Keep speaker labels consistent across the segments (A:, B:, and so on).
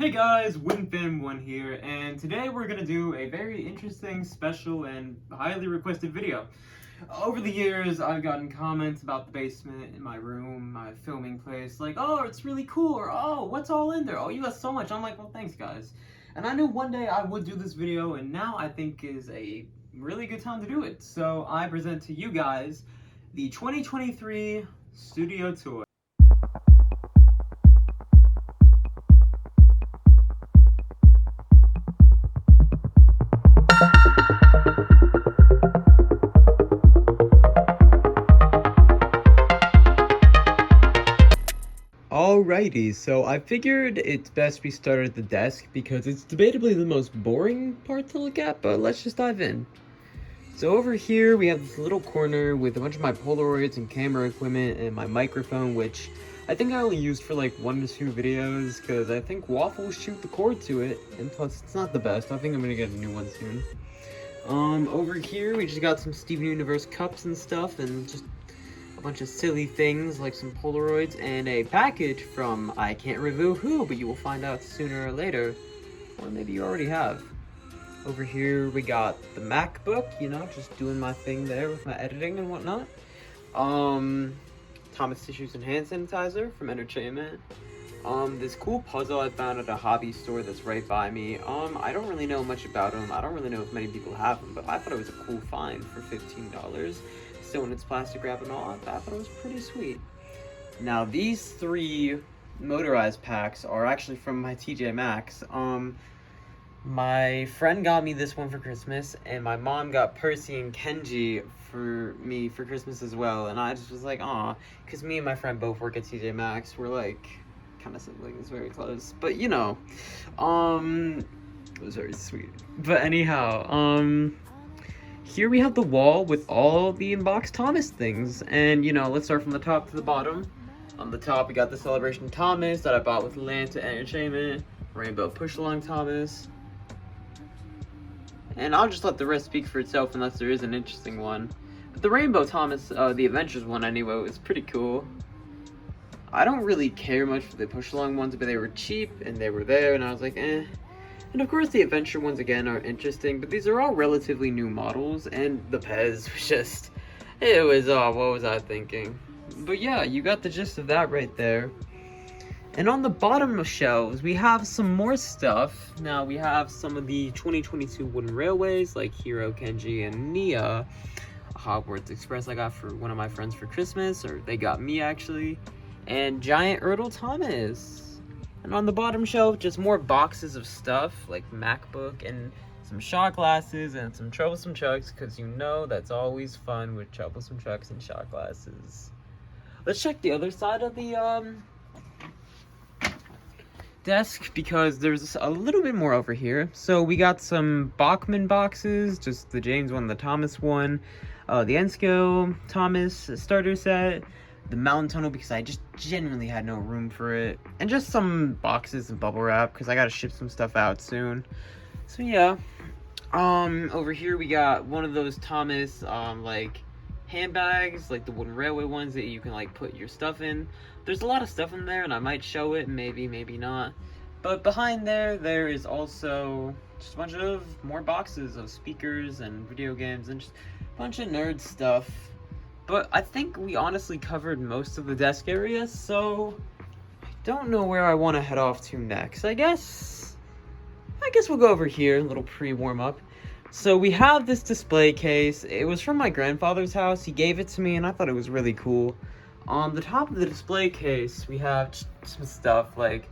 A: Hey guys, WinFam1 here, and today we're going to do a very interesting, special, and highly requested video. Over the years, I've gotten comments about the basement in my room, my filming place, like, oh, it's really cool, or oh, what's all in there? Oh, you got so much. I'm like, well, thanks guys. And I knew one day I would do this video, and now I think is a really good time to do it. So I present to you guys the 2023 Studio Tour. Alrighty, so I figured it's best we start at the desk because it's debatably the most boring part to look at, but let's just dive in. So over here we have this little corner with a bunch of my Polaroids and camera equipment and my microphone, which I think I only used for like 1 to 2 videos because I think waffles shoot the cord to it, and plus it's not the best. I think I'm gonna get a new one soon. Over here we just got some Steven Universe cups and stuff, and just a bunch of silly things like some Polaroids and a package from I can't reveal who, but you will find out sooner or later, or maybe you already have. Over here we got the MacBook, you know, just doing my thing there with my editing and whatnot. Thomas Tissues and hand sanitizer from Entertainment. This cool puzzle I found at a hobby store that's right by me. I don't really know much about them. I don't really know if many people have them, but I thought it was a cool find for $15. Still in its plastic wrap and all. I thought it was pretty sweet. Now these 3 motorized packs are actually from my TJ Maxx. My friend got me this one for Christmas, and my mom got Percy and Kenji for me for Christmas as well. And I just was like, aw, because me and my friend both work at TJ Maxx. We're like kind of siblings, very close. But you know, it was very sweet. But anyhow, here we have the wall with all the Inbox Thomas things, and you know, let's start from the top to the bottom. On the top, we got the Celebration Thomas that I bought with Atlanta Entertainment, Rainbow Push Along Thomas, and I'll just let the rest speak for itself unless there is an interesting one. But the Rainbow Thomas, the Adventures one anyway, was pretty cool. I don't really care much for the Push Along ones, but they were cheap and they were there, and I was like, eh. And of course the adventure ones again are interesting, but these are all relatively new models, and the Pez was just, it was, oh, what was I thinking? But yeah, you got the gist of that right there. And on the bottom of shelves, we have some more stuff. Now we have some of the 2022 wooden railways, like Hero, Kenji, and Nia. Hogwarts Express I got for one of my friends for Christmas, or they got me actually. And giant Ertl Thomas. And on the bottom shelf, just more boxes of stuff, like MacBook and some shot glasses and some troublesome chucks, because you know that's always fun with troublesome chucks and shot glasses. Let's check the other side of the desk, because there's a little bit more over here. So we got some Bachman boxes, just the James one, the Thomas one, the Ensco Thomas starter set, the Mountain Tunnel because I just genuinely had no room for it, and just some boxes of bubble wrap because I gotta ship some stuff out soon. So yeah, over here we got one of those Thomas like handbags, like the wooden railway ones that you can like put your stuff in. There's a lot of stuff in there, and I might show it, maybe not. But behind there is also just a bunch of more boxes of speakers and video games and just a bunch of nerd stuff. But I think we honestly covered most of the desk area, so I don't know where I want to head off to next. I guess we'll go over here, a little pre-warm-up. So we have this display case. It was from my grandfather's house. He gave it to me, and I thought it was really cool. On the top of the display case, we have some stuff like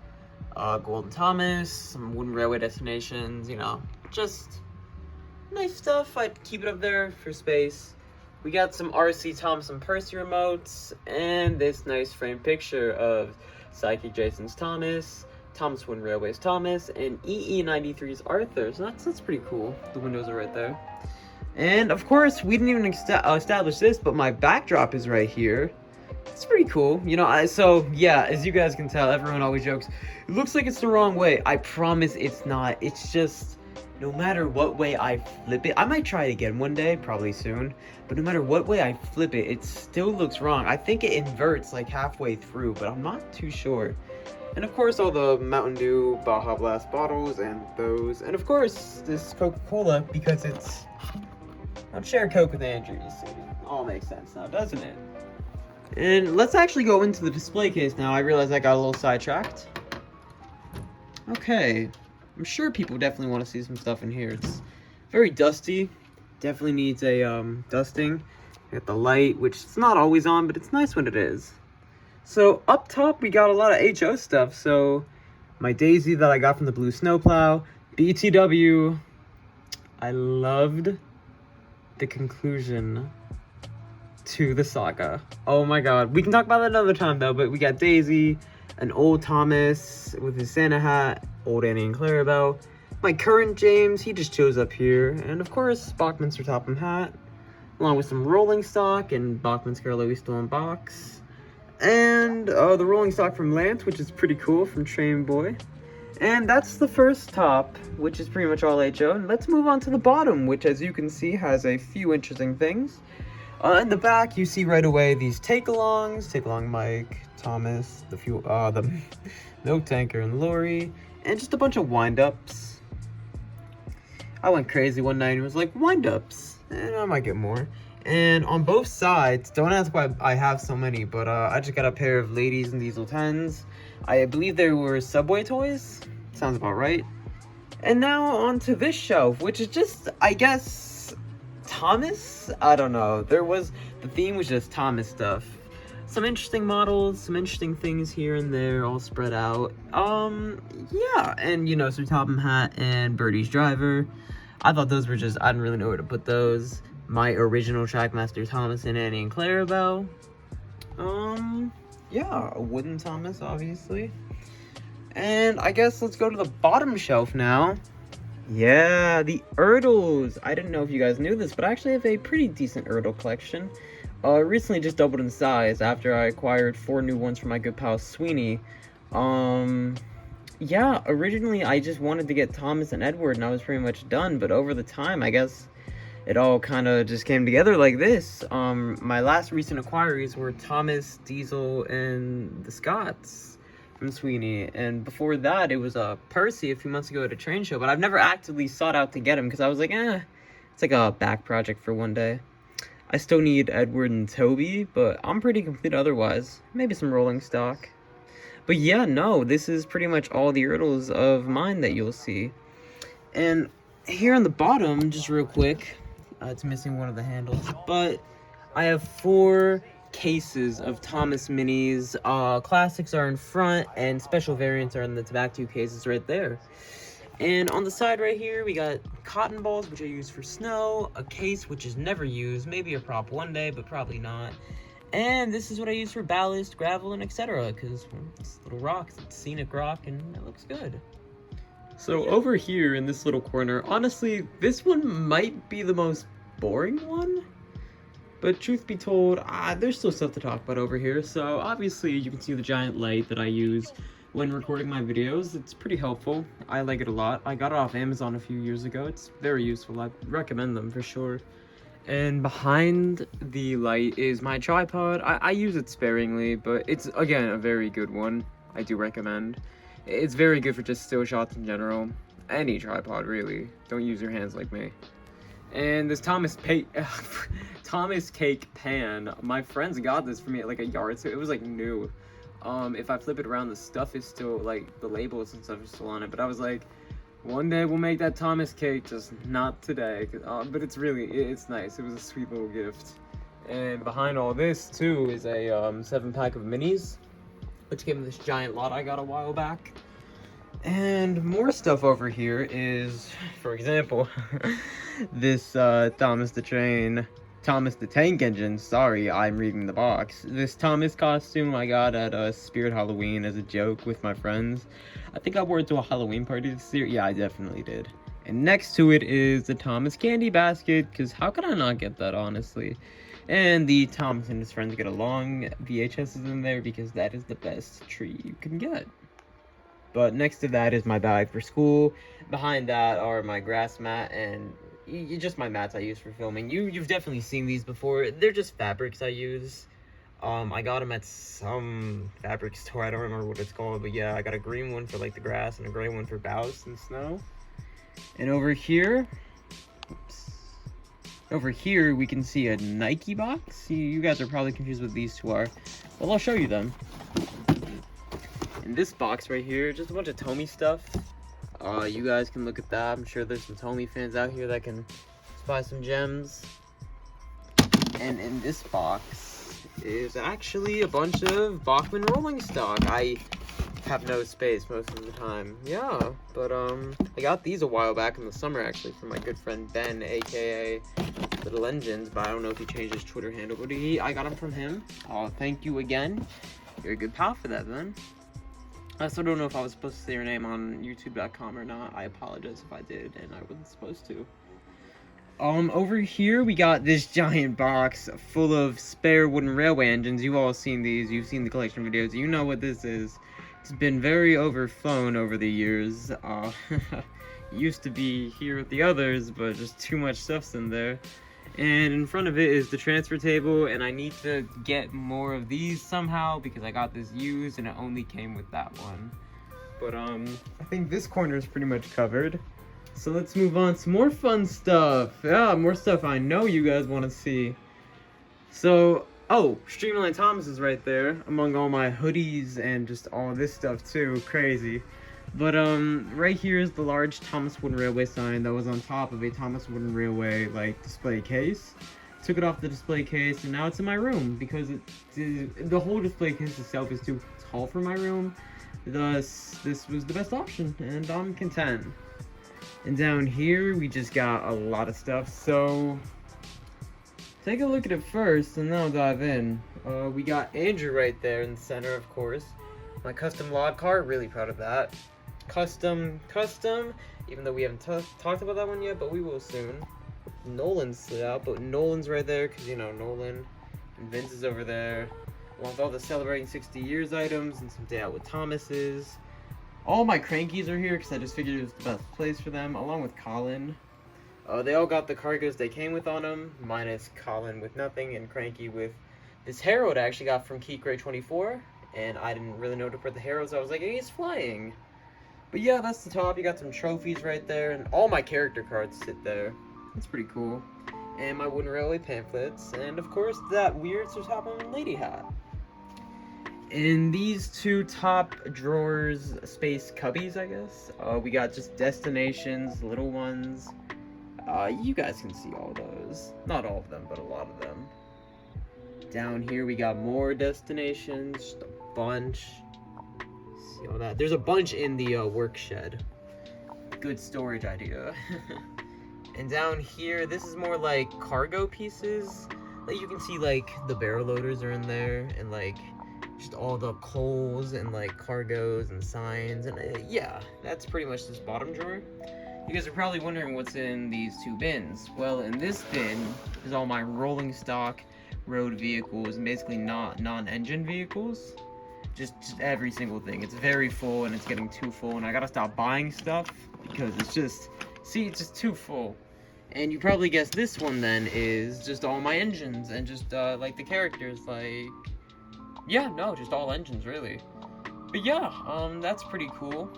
A: Golden Thomas, some wooden railway destinations, you know, just nice stuff. I'd keep it up there for space. We got some RC Thomas and Percy remotes, and this nice framed picture of Psychic Jason's Thomas, Thomas Wooden Railways Thomas, and EE93's Arthur. So that's pretty cool. The windows are right there. And of course, we didn't even establish this, but my backdrop is right here. It's pretty cool, you know. So yeah, as you guys can tell, everyone always jokes, it looks like it's the wrong way. I promise it's not. It's just, no matter what way I flip it, I might try it again one day, probably soon, but no matter what way I flip it, it still looks wrong. I think it inverts like halfway through, but I'm not too sure. And of course all the Mountain Dew Baja Blast bottles and those. And of course this Coca-Cola because it's... I'd share Coke with Andrew, you see. All makes sense now, doesn't it? And let's actually go into the display case now. I realize I got a little sidetracked. Okay. I'm sure people definitely want to see some stuff in here. It's very dusty. Definitely needs a dusting. Got the light, which it's not always on, but it's nice when it is. So up top, we got a lot of HO stuff. So my Daisy that I got from the Blue Snowplow, BTW. I loved the conclusion to the saga. Oh my god. We can talk about that another time though, but we got Daisy, an old Thomas with his Santa hat, old Annie and Clarabelle. My current James, he just shows up here. And of course, Bachman's Sir Topham hat, along with some rolling stock and Bachman's Carol Louis still in box. And the rolling stock from Lance, which is pretty cool, from Train Boy. And that's the first top, which is pretty much all HO. And let's move on to the bottom, which as you can see has a few interesting things. In the back, you see right away these take-alongs, Take-Along Mike, Thomas, the milk tanker and Lori, and just a bunch of wind-ups. I went crazy one night and was like, wind-ups, and I might get more. And on both sides, don't ask why I have so many, but I just got a pair of Ladies and Diesel 10s. I believe they were Subway toys. Sounds about right. And now onto this shelf, which is just, I guess, Thomas? I don't know. The theme was just Thomas stuff. Some interesting models, some interesting things here and there, all spread out. Yeah, and you know, Sir Topham hat and Birdie's driver. I thought those were just, I didn't really know where to put those. My original Trackmaster Thomas and Annie and Clarabelle. Yeah, a wooden Thomas, obviously. And I guess let's go to the bottom shelf now. Yeah, the Ertls. I didn't know if you guys knew this, but I actually have a pretty decent Ertl collection. Recently just doubled in size after I acquired 4 new ones from my good pal Sweeney. Yeah, originally I just wanted to get Thomas and Edward and I was pretty much done, but over the time, I guess it all kind of just came together like this. My last recent acquiries were Thomas, Diesel, and the Scots from Sweeney. And before that, it was Percy a few months ago at a train show. But I've never actively sought out to get him because I was like, it's like a back project for one day. I still need Edward and Toby, but I'm pretty complete otherwise. Maybe some rolling stock. But yeah, no, this is pretty much all the Ertls of mine that you'll see. And here on the bottom, just real quick, it's missing one of the handles, but I have 4 cases of Thomas minis. Classics are in front, and special variants are in the Tobacco cases right there. And on the side right here, we got cotton balls, which I use for snow, a case which is never used, maybe a prop one day, but probably not. And this is what I use for ballast, gravel, and etc. Because it's little rocks, it's scenic rock, and it looks good. So over here in this little corner, honestly, this one might be the most boring one. But truth be told, there's still stuff to talk about over here. So obviously you can see the giant light that I use when recording my videos. It's pretty helpful. I like it a lot. I got it off Amazon a few years ago. It's very useful. I recommend them for sure. And behind the light is my tripod. I use it sparingly, but it's, again, a very good one. I do recommend. It's very good for just still shots in general. Any tripod, really. Don't use your hands like me. And this Thomas cake pan, my friends got this for me at like a yard sale. It was like new. If I flip it around, the stuff is still, like, the labels and stuff are still on it. But I was like, one day we'll make that Thomas cake, just not today. But it's nice. It was a sweet little gift. And behind all this, too, is a 7-pack of minis, which came in this giant lot I got a while back. And more stuff over here is, for example, this Thomas the Tank Engine. Sorry, I'm reading the box. This Thomas costume I got at Spirit Halloween as a joke with my friends. I think I wore it to a Halloween party this year. Yeah, I definitely did. And next to it is the Thomas candy basket, because how could I not get that, honestly? And the Thomas and his friends get along. VHS is in there because that is the best treat you can get. But next to that is my bag for school. Behind that are my grass mat and just my mats I use for filming. You've definitely seen these before. They're just fabrics I use. I got them at some fabric store. I don't remember what it's called, but yeah, I got a green one for like the grass and a gray one for boughs and snow. And over here, oops, over here we can see a Nike box. You guys are probably confused what these two are. Well, I'll show you them. In this box right here, just a bunch of Tommy stuff. You guys can look at that. I'm sure there's some Tommy fans out here that can spy some gems. And in this box is actually a bunch of Bachman rolling stock. I have no space most of the time. Yeah, but I got these a while back in the summer actually from my good friend Ben, aka Little Engines, but I don't know if he changed his Twitter handle, but I got them from him. Thank you again. You're a good pal for that, then. I still don't know if I was supposed to say your name on youtube.com or not. I apologize if I did, and I wasn't supposed to. Over here we got this giant box full of spare wooden railway engines. You've all seen these. You've seen the collection videos. You know what this is. It's been very overflown over the years. Used to be here with the others, but just too much stuff's in there. And in front of it is the transfer table, and I need to get more of these somehow because I got this used and it only came with that one. But I think this corner is pretty much covered. So let's move on to more fun stuff. Yeah, more stuff I know you guys want to see. So, Streamline Thomas is right there among all my hoodies and just all this stuff too. Crazy. But right here is the large Thomas Wooden Railway sign that was on top of a Thomas Wooden Railway display case. Took it off the display case and now it's in my room because the whole display case itself is too tall for my room. Thus, this was the best option and I'm content. And down here we just got a lot of stuff. So take a look at it first and then I'll dive in. We got Andrew right there in the center, of course. My custom log car, really proud of that. Custom, even though we haven't talked about that one yet, but we will soon. Nolan's slid out, but Nolan's right there, because, you know, Nolan. And Vince is over there, along with all the celebrating 60 years items and some day out with Thomas's. All my crankies are here, because I just figured it was the best place for them, along with Colin. They all got the cargoes they came with on them, minus Colin with nothing, and Cranky with this Herald I actually got from Keith Gray 24. And I didn't really know to put the Heralds. I was like, hey, he's flying. But yeah, that's the top. You got some trophies right there. And all my character cards sit there. It's pretty cool. And my Wooden Railway pamphlets. And of course, that weird Sir Topham lady hat. In these two top drawers, space cubbies, I guess. We got just destinations, little ones. You guys can see all those. Not all of them, but a lot of them. Down here we got more destinations, just a bunch. See all that? There's a bunch in the work shed. Good storage idea. And down here, this is more like cargo pieces. Like you can see like the barrel loaders are in there, and like just all the coals and like cargoes and signs, and yeah, that's pretty much this bottom drawer. You guys are probably wondering what's in these two bins. Well, in this bin is all my rolling stock road vehicles, and basically non-engine vehicles. Just every single thing. It's very full and it's getting too full, and I gotta stop buying stuff because it's just too full. And you probably guess this one then is just all my engines and just like the characters, like just all engines really. But yeah, that's pretty cool.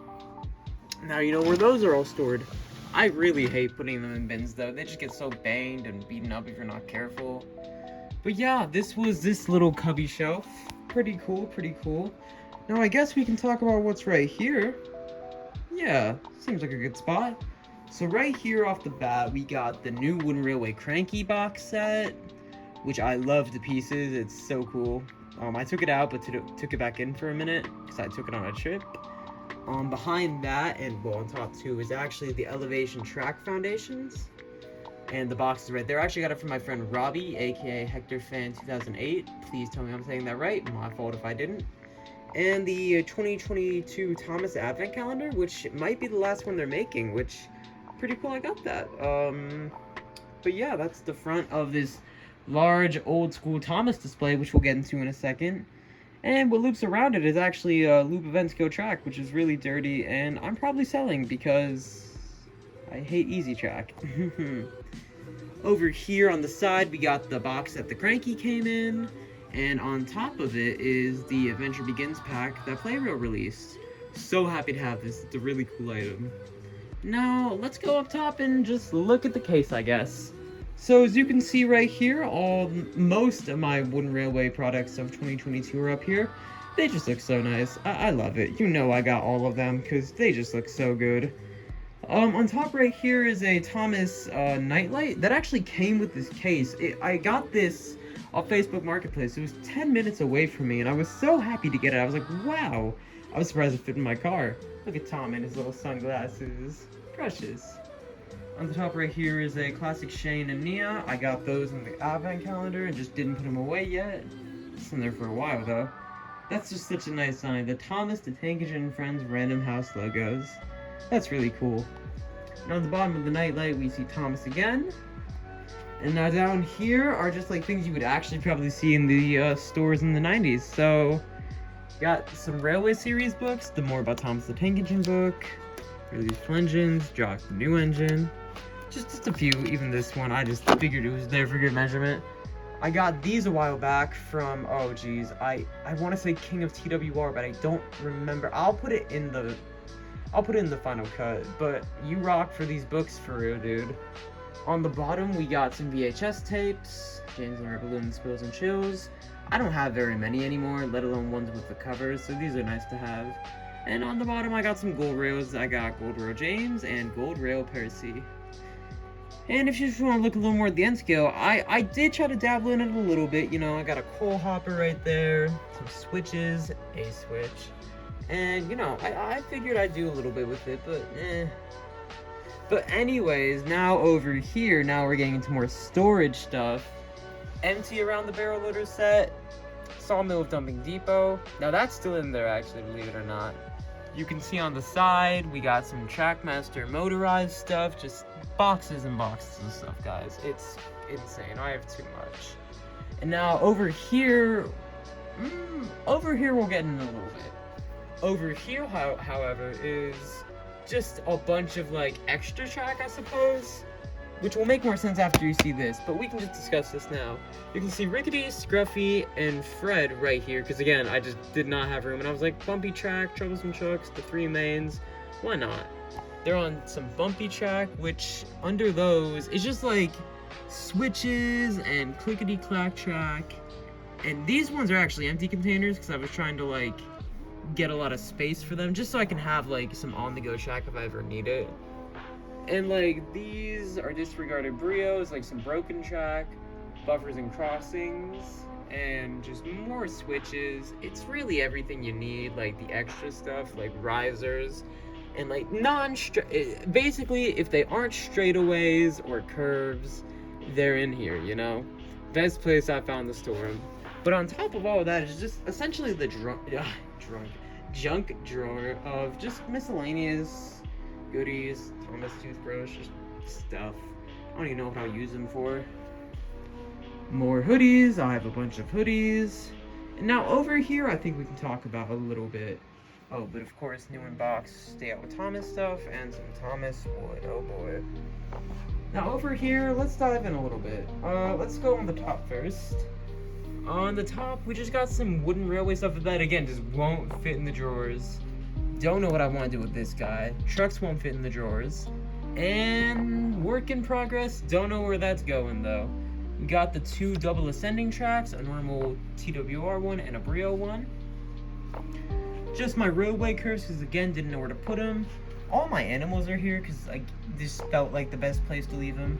A: Now you know where those are all stored. I really hate putting them in bins though. They just get so banged and beaten up if you're not careful. But yeah, this was this little cubby shelf. Pretty cool. Now I guess we can talk about what's right here. Yeah, seems like a good spot. So right here off the bat, we got the new Wooden Railway Cranky box set, which I love to pieces. It's so cool. I took it out, but took it back in for a minute because I took it on a trip. Behind that, and well, on top too, is actually the Elevation Track Foundations. And the box is right there. I actually got it from my friend Robbie, aka Hector Fan 2008. Please tell me I'm saying that right. My fault if I didn't. And the 2022 Thomas Advent Calendar, which might be the last one they're making, which pretty cool. I got that. But yeah, that's the front of this large old school Thomas display, which we'll get into in a second. And what loops around it is actually a Loop Events Go track, which is really dirty, and I'm probably selling because I hate Easy Track. Over here on the side, we got the box that the Cranky came in, And on top of it is the Adventure Begins pack that Playreal released. So happy to have this. It's a really cool item. Now, let's go up top and just look at the case, I guess. So as you can see right here, most of my Wooden Railway products of 2022 are up here. They just look so nice. I love it. You know I got all of them because they just look so good. On top right here is a Thomas nightlight that actually came with this case. I got this off Facebook Marketplace. It was 10 minutes away from me, and I was so happy to get it. I was like, wow. I was surprised it fit in my car. Look at Tom and his little sunglasses. Precious. On the top right here is a classic Shane and Nia. I got those in the advent calendar and just didn't put them away yet. It's in there for a while though. That's just such a nice sign. The Thomas the Tank Engine and Friends Random House logos. That's really cool. And on the bottom of the nightlight we see Thomas again. And now down here are just like things you would actually probably see in the stores in the 90s. So, got some Railway Series books, the More About Thomas the Tank Engine book, Released Engines, Jock the New Engine. Just a few, even this one, I just figured it was there for good measurement. I got these a while back from, oh geez, I want to say King of TWR, but I don't remember. I'll put it in the final cut, but you rock for these books for real, dude. On the bottom, we got some VHS tapes, James and Balloon Spills and Chills. I don't have very many anymore, let alone ones with the covers, so these are nice to have. And on the bottom, I got some gold rails. I got Gold Rail James and Gold Rail Percy. And if you just want to look a little more at the end scale, I did try to dabble in it a little bit. You know, I got a coal hopper right there, some switches, a switch. And, you know, I figured I'd do a little bit with it, but eh. But anyways, now over here, now we're getting into more storage stuff. Empty Around the Barrel Loader set, Sawmill of Dumping Depot. Now that's still in there actually, believe it or not. You can see on the side, we got some Trackmaster motorized stuff, just boxes and boxes of stuff, guys. It's insane, I have too much. And now over here we'll get in a little bit. Over here, however, is just a bunch of like extra track, I suppose, which will make more sense after you see this, but we can just discuss this now. You can see Rickety, Scruffy, and Fred right here, because again, I just did not have room, and I was like, bumpy track, troublesome chucks, the three mains, why not? They're on some bumpy track, which under those is just like switches and clickety-clack track, and these ones are actually empty containers, because I was trying to like get a lot of space for them, just so I can have like some on-the-go track if I ever need it. And like these are disregarded brios, like some broken track, buffers and crossings, and just more switches. It's really everything you need, like the extra stuff, like risers, and like basically if they aren't straightaways or curves, they're in here, you know? Best place I found to store them. But on top of all of that is just essentially the junk drawer of just miscellaneous goodies, Thomas toothbrush, just stuff. I don't even know what I'll use them for. More hoodies. I have a bunch of hoodies. And now over here, I think we can talk about a little bit. Oh, but of course, new in box, Stay Out with Thomas stuff, and some Thomas wood. Oh boy. Now over here, let's dive in a little bit. Let's go on the top first. On the top, we just got some Wooden Railway stuff that, again, just won't fit in the drawers. Don't know what I want to do with this guy. Trucks won't fit in the drawers. And work in progress. Don't know where that's going, though. We got the two double ascending tracks, a normal TWR one and a Brio one. Just my roadway curves, because, again, didn't know where to put them. All my animals are here, because I just felt like the best place to leave them.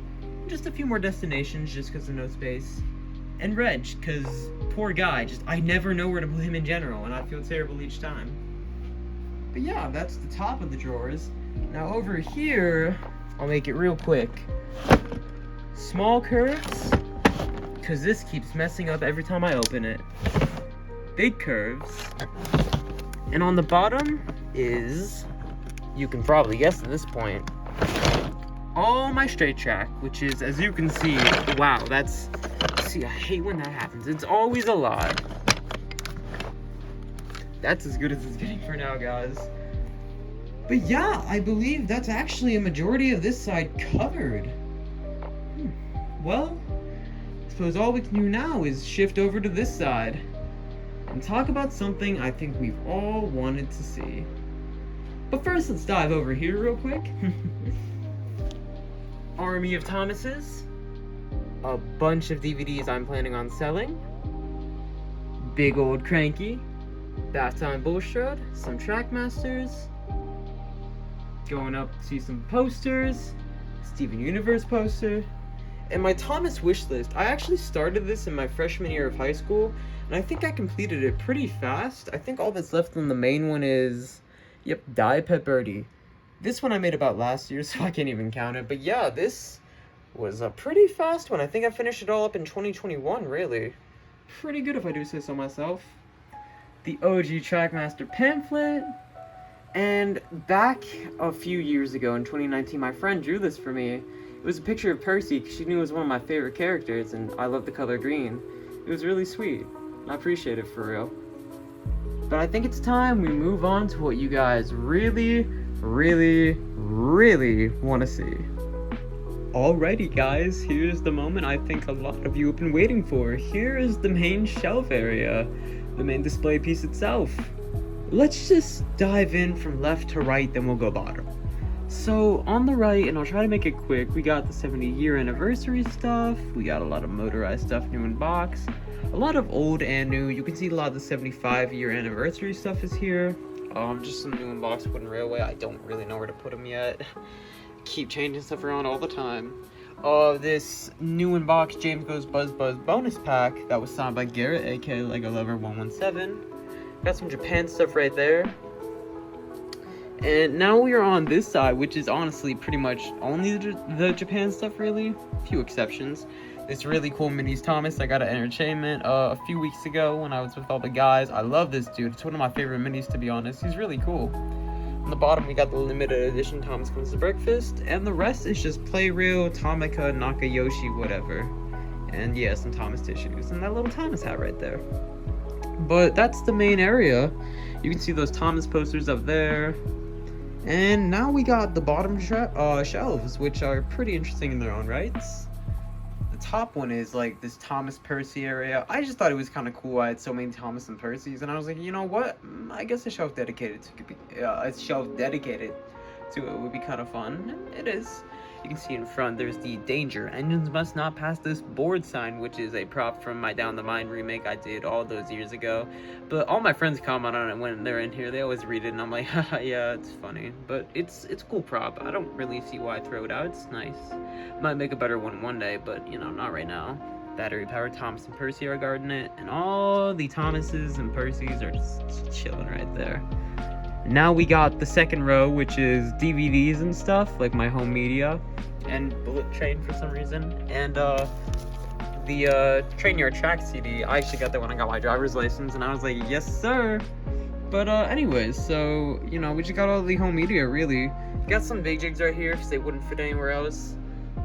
A: Just a few more destinations, just because of no space. And Reg, because poor guy, I never know where to put him in general, and I feel terrible each time. But yeah, that's the top of the drawers. Now over here, I'll make it real quick. Small curves, because this keeps messing up every time I open it. Big curves. And on the bottom is, you can probably guess at this point, all my straight track, which is, as you can see, wow, that's... See, I hate when that happens. It's always a lot. That's as good as it's getting for now, guys. But yeah, I believe that's actually a majority of this side covered. Well, suppose all we can do now is shift over to this side and talk about something I think we've all wanted to see. But first, let's dive over here real quick. Army of Thomases. A bunch of DVDs I'm planning on selling. Big old Cranky. Bath Time Bullshred. Some Trackmasters. Going up to see some posters. Steven Universe poster. And my Thomas wish list. I actually started this in my freshman year of high school, and I think I completed it pretty fast. I think all that's left on the main one is, yep, Die Pet Birdie. This one I made about last year, so I can't even count it. But yeah, this was a pretty fast one. I think I finished it all up in 2021, really. Pretty good if I do say so myself. The OG Trackmaster pamphlet. And back a few years ago in 2019, my friend drew this for me. It was a picture of Percy, because she knew it was one of my favorite characters, and I love the color green. It was really sweet. I appreciate it for real. But I think it's time we move on to what you guys really want to see. Alrighty guys, here's the moment I think a lot of you have been waiting for. Here is the main shelf area, the main display piece itself. Let's just dive in from left to right, then we'll go bottom. So on the right, and I'll try to make it quick, we got the 70-year anniversary stuff, we got a lot of motorized stuff new in box, a lot of old and new. You can see a lot of the 75-year anniversary stuff is here. Just some new in box wooden railway. I don't really know where to put them yet. Keep changing stuff around all the time. This new in box James Goes Buzz Buzz bonus pack that was signed by Garrett, aka Lego Lover 117. Got some Japan stuff right there. And now we are on this side, which is honestly pretty much only the Japan stuff, really. A few exceptions. This really cool Minis Thomas I got at Entertainment a few weeks ago when I was with all the guys. I love this dude. It's one of my favorite minis, to be honest. He's really cool. On the bottom, we got the limited edition Thomas Comes to Breakfast. And the rest is just Playreal, Tamika, Nakayoshi, whatever. And yeah, some Thomas tissues. And that little Thomas hat right there. But that's the main area. You can see those Thomas posters up there. And now we got the bottom shelves, which are pretty interesting in their own rights. The top one is like this Thomas Percy area. I just thought it was kind of cool. I had so many Thomas and Percys, and I was like, you know what? I guess a shelf dedicated to it would be kind of fun. And it is. You can see in front there's the danger. Engines must not pass this board sign, which is a prop from my Down the Mine remake I did all those years ago. But all my friends comment on it when they're in here. They always read it and I'm like, haha, yeah, it's funny. But it's a cool prop. I don't really see why I throw it out. It's nice. Might make a better one day, but you know, not right now. Battery powered Thomas and Percy are guarding it, and all the Thomases and Percys are just chilling right there. Now we got the second row, which is DVDs and stuff, like my home media, and Bullet Train for some reason, and the Train Yard Track CD. I actually got that when I got my driver's license, and I was like, yes sir. But anyways, so, you know, we just got all the home media, really. Got some big jigs right here, because they wouldn't fit anywhere else.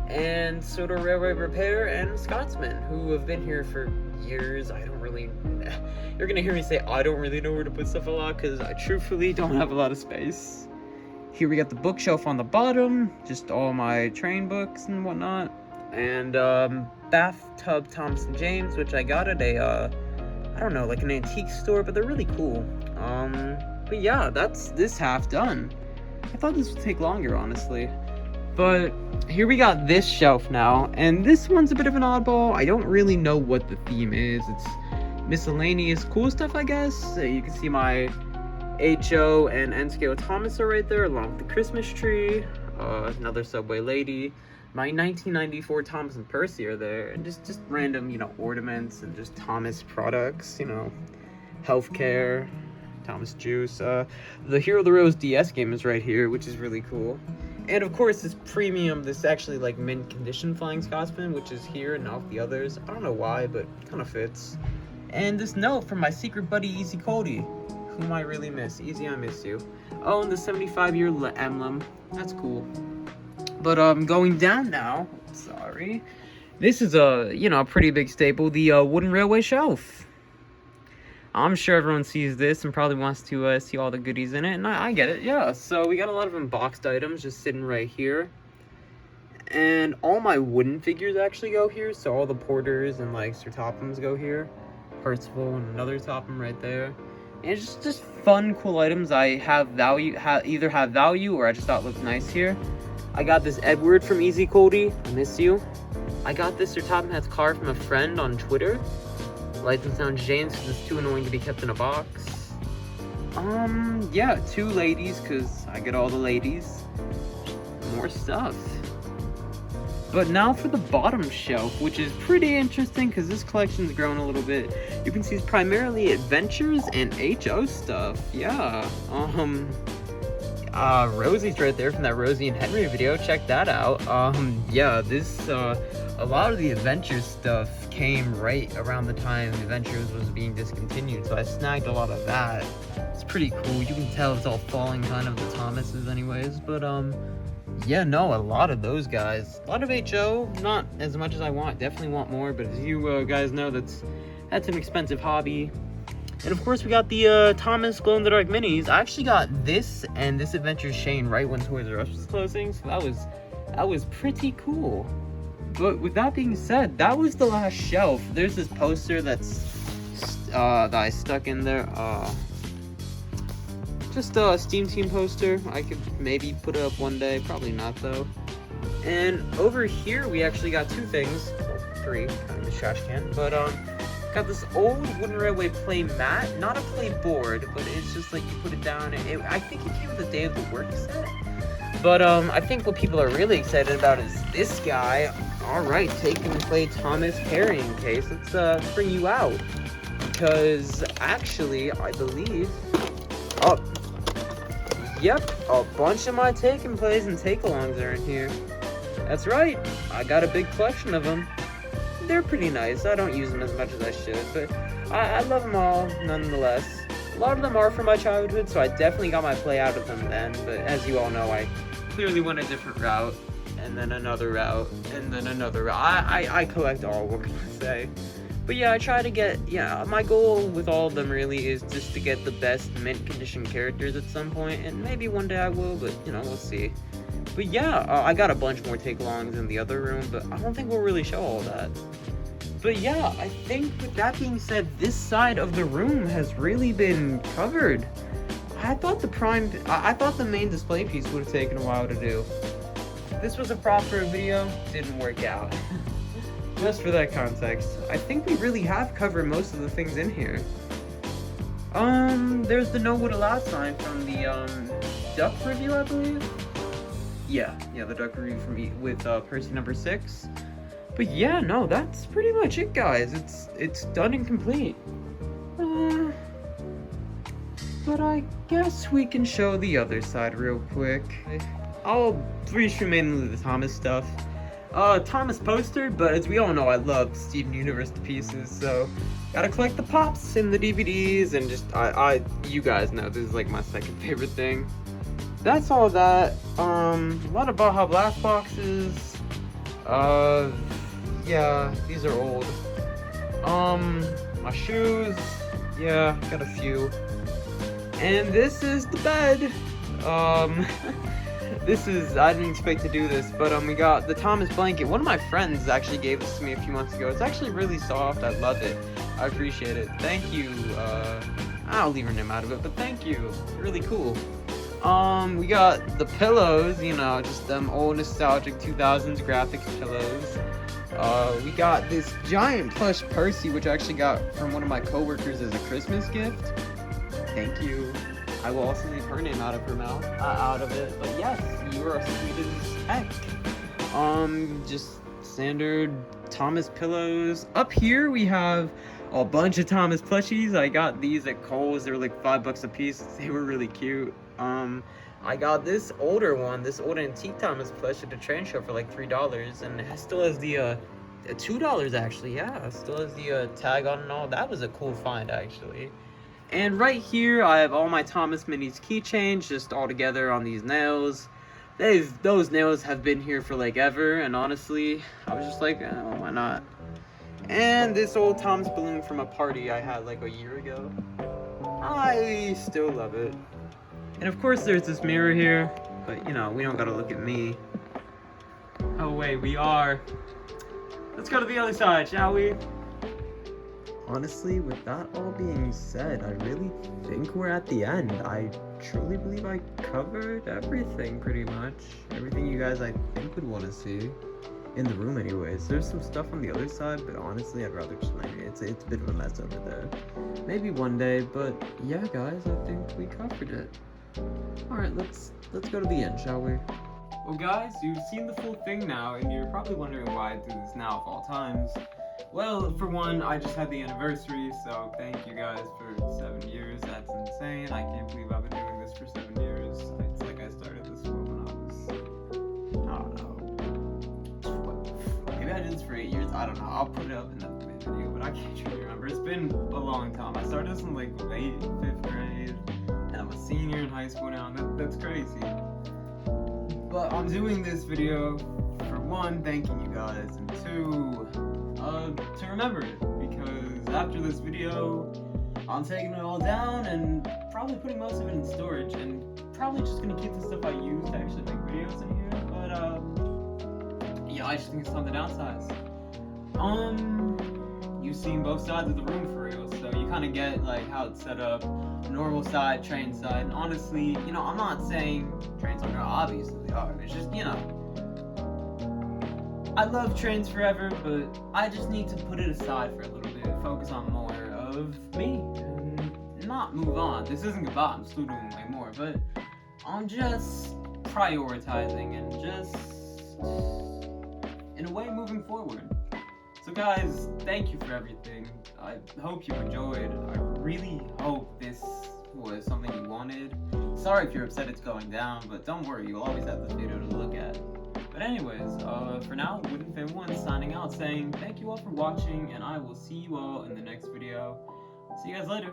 A: And Soda Railway Repair and Scotsman, who have been here for years. You're gonna hear me say I don't really know where to put stuff a lot, because I truthfully don't have a lot of space. Here we got the bookshelf on the bottom, just all my train books and whatnot. And bathtub Thomas and James, which I got at a I don't know, like an antique store, but they're really cool. But yeah, that's this half done. I thought this would take longer, honestly. But here we got this shelf now, and this one's a bit of an oddball. I don't really know what the theme is. It's miscellaneous cool stuff, I guess. You can see my HO and N-scale Thomas are right there, along with the Christmas tree, another Subway lady. My 1994 Thomas and Percy are there, and just random, you know, ornaments and just Thomas products, you know, healthcare, Thomas juice. The Hero of the Rose DS game is right here, which is really cool. And of course, this premium, this actually like mint condition Flying Scotsman, which is here and not the others. I don't know why, but kind of fits. And this note from my secret buddy, Easy Cody, whom I really miss. Easy, I miss you. Oh, and the 75-year emblem. That's cool. But going down now, sorry. This is a, you know, pretty big staple, the wooden railway shelf. I'm sure everyone sees this and probably wants to see all the goodies in it, and I get it, yeah. So we got a lot of unboxed items just sitting right here. And all my wooden figures actually go here, so all the porters and like Sir Tophams go here. Percival and another Topham right there. And it's just fun, cool items I have value, either have value or I just thought looked nice here. I got this Edward from Easy Cody, I miss you. I got this Sir Topham Hatt's car from a friend on Twitter. Lights and Sound James, because it's too annoying to be kept in a box. Yeah, 2 ladies, because I get all the ladies. More stuff. But now for the bottom shelf, which is pretty interesting because this collection's grown a little bit. You can see it's primarily adventures and HO stuff. Yeah. Rosie's right there from that Rosie and Henry video. Check that out. Yeah, this a lot of the adventure stuff came right around the time Adventures was being discontinued, so I snagged a lot of that. It's pretty cool. You can tell it's all falling kind of the Thomases anyways, but yeah, no, a lot of those guys. A lot of HO, not as much as I want. Definitely want more, but as you guys know, that's an expensive hobby. And of course, we got the Thomas glow-in-the-dark minis. I actually got this and this Adventure Shane right when Toys R Us was closing, so that was pretty cool. But with that being said, that was the last shelf. There's this poster that's that I stuck in there. Just a Steam Team poster. I could maybe put it up one day, probably not though. And over here we actually got 2 things, well, 3, kind of a trash can. But got this old wooden railway play mat, not a play board, but it's just like you put it down. I think it came with the Day of the Work set. But I think what people are really excited about is this guy. All right, take and play Thomas carrying case. Let's bring you out because actually I believe. Oh. Yep, a bunch of my take and plays and take-alongs are in here. That's right, I got a big collection of them. They're pretty nice. I don't use them as much as I should, but I love them all nonetheless. A lot of them are from my childhood, so I definitely got my play out of them then, but as you all know, I clearly went a different route, and then another route, and then another route. I collect all, what can I say? But yeah, I try to get, my goal with all of them really is just to get the best mint condition characters at some point, and maybe one day I will, but we'll see. But yeah, I got a bunch more take-alongs in the other room, but I don't think we'll really show all that. But yeah, I think with that being said, this side of the room has really been covered. I thought the main display piece would have taken a while to do. This was a prop for a video, didn't work out. Just for that context, I think we really have covered most of the things in here. There's the no wood allowed sign from the duck review, I believe. Yeah, the duck review from with Percy number 6. But yeah, no, that's pretty much it, guys. It's done and complete. But I guess we can show the other side real quick. I'll restream mainly the Thomas stuff. Thomas poster, but as we all know, I love Steven Universe to pieces, so gotta collect the pops and the DVDs, and just, you guys know, this is like my second favorite thing. That's all that. A lot of Baja Blast boxes. Yeah, these are old. My shoes, yeah, got a few. And this is the bed. I didn't expect to do this, but we got the Thomas blanket. One of my friends actually gave this to me a few months ago. It's actually really soft. I love it. I appreciate it. Thank you. I'll leave her name out of it, but thank you. Really cool. We got the pillows, just them old nostalgic 2000s graphics pillows. We got this giant plush Percy, which I actually got from one of my coworkers as a Christmas gift. Thank you. I will also leave her name out of her mouth, out of it. But yes, you are sweet as heck. Just standard Thomas pillows. Up here we have a bunch of Thomas plushies. I got these at Kohl's. They were like $5 a piece. They were really cute. I got this older one, this old antique Thomas plush at the train show for like $3, and it still has the $2 actually. Yeah, it still has the tag on and all. That was a cool find actually. And right here, I have all my Thomas Minis keychains just all together on these nails. Those nails have been here for like ever, and honestly, I was just like, oh, why not? And this old Thomas balloon from a party I had like a year ago. I still love it. And of course, there's this mirror here, but we don't gotta look at me. Oh wait, we are. Let's go to the other side, shall we? Honestly, with that all being said, I really think we're at the end. I truly believe I covered everything, pretty much. Everything you guys, I think, would want to see. In the room anyways. There's some stuff on the other side, but honestly, I'd rather just leave it. It's a bit of a mess over there. Maybe one day, but yeah, guys, I think we covered it. Alright, let's go to the end, shall we? Well, guys, you've seen the full thing now, and you're probably wondering why I do this now of all times. Well, for one, I just had the anniversary, so thank you guys for 7 years. That's insane. I can't believe I've been doing this for 7 years. It's like I started this when I was, I don't know, maybe I did this for 8 years. I don't know. I'll put it up in the video, but I can't truly remember. It's been a long time. I started this in like late 5th grade, and I'm a senior in high school now, and that's crazy. But I'm doing this video for one, thanking you guys, and two, to remember it, because after this video, I'm taking it all down and probably putting most of it in storage, and probably just gonna keep the stuff I use to actually make videos in here, but yeah, I just think it's time to downsize. You've seen both sides of the room for real, so you kind of get like how it's set up, normal side, train side, and honestly, you know, I'm not saying trains aren't, obviously they are, it's just, you know, I love trains forever, but I just need to put it aside for a little bit, focus on more of me, and not move on. This isn't goodbye, I'm still doing way more, but I'm just prioritizing and just, in a way, moving forward. So guys, thank you for everything. I hope you enjoyed. I really hope this was something you wanted. Sorry if you're upset it's going down, but don't worry, you'll always have this video to look at. But anyways, for now, Wooden Fin 1 signing out saying thank you all for watching, and I will see you all in the next video. See you guys later.